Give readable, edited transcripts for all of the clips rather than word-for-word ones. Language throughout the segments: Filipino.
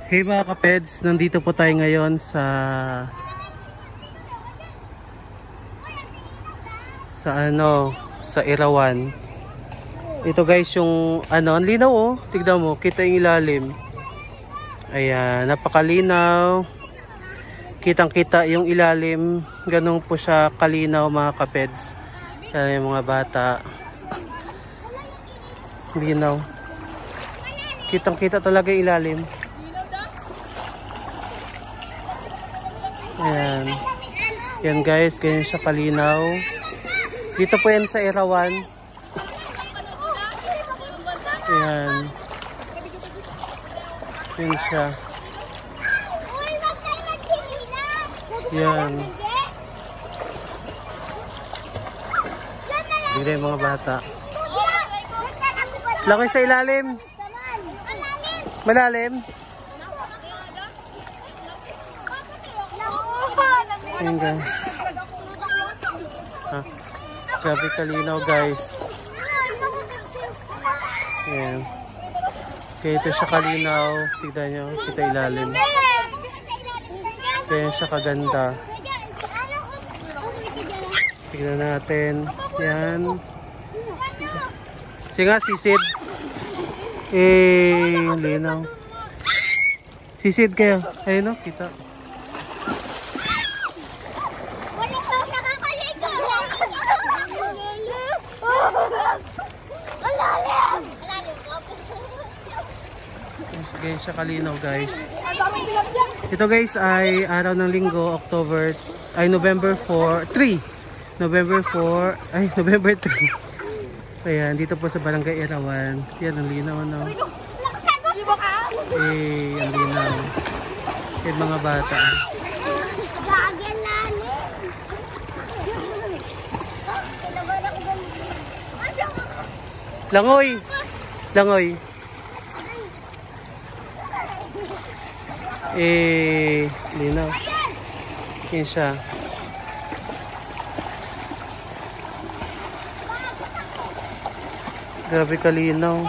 Hey mga kapeds, nandito po tayo ngayon sa Erawan. Ito guys yung ang linaw oh. Tignan mo, kita yung ilalim. Ayan, napakalinaw. Kitang-kita yung ilalim. Ganun po siya kalinaw mga kapeds. Kaya yung mga bata. Linaw. Kitang-kita talaga yung ilalim. Ayan. Yan guys, ganyan siya kalinaw. Dito po yan sa Erawan. Ayan. Yan siya. Yan. Bigla yung mga bata. Langoy sa ilalim. Malalim. Ayan guys. Grabe kalinaw guys. Ayan. Kaya ito siya kalinaw. Tignan nyo. Kita ilalim. Kaya siya kaganda. Tignan natin. Yan. Sige nga sisid. Linaw. Sisid kayo. Ayun o. Kita. Sige siya kalinaw guys. Ito guys ay araw ng linggo, November 3. November 3. Ayan, dito po sa Barangay Erawan. Yan ang linaw no. Ang linaw. Yan mga bata. Langoy. Langoy. Linaw. Yan siya. Grabe kalinaw.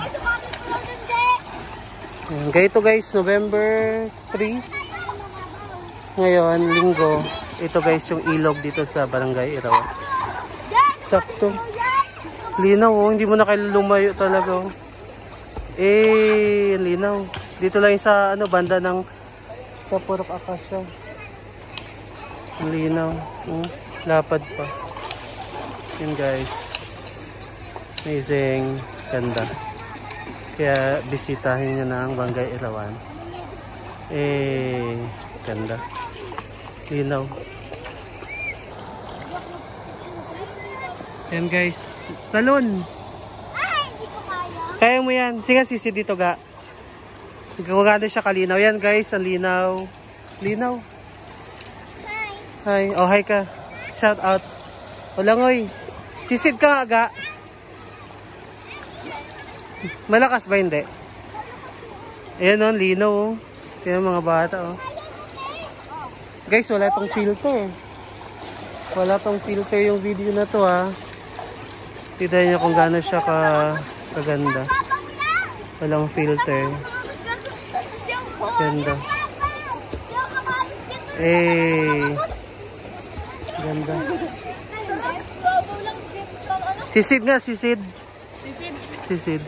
Ganito guys, November 3. Ngayon, linggo. Ito guys yung ilog dito sa Barangay Erawan. Sakto. Linaw oh, hindi mo na kailangan lumayo talaga oh. Linaw. Dito lang yung sa banda ng sa Purok Akasya. Linaw. Lapad pa. Yun guys. Amazing. Ganda. Kaya bisitahin nyo na ang Barangay Erawan. Ganda. Linaw. Yan guys. Talon. Hindi ko kaya. Kaya mo yan. Sige, sisi dito ga. Gumaganda siya kalinaw. Yan guys, ang linaw. Linaw. Hi. Oh, hi ka. Shout out. O langoy. Sisid ka aga. Malakas ba hindi? Ayan o, linaw o. Kaya mga bata o. Guys, wala tong filter. Wala tong filter yung video na to ha. Tignan niyo kung gaano siya kaganda. Walang filter. Ganda. Ganda. Sisid nga, sisid. Sisid.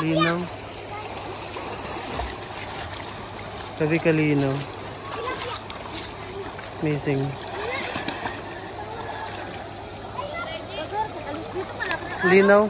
Linaw. Sabi kalinaw. Amazing. Linaw.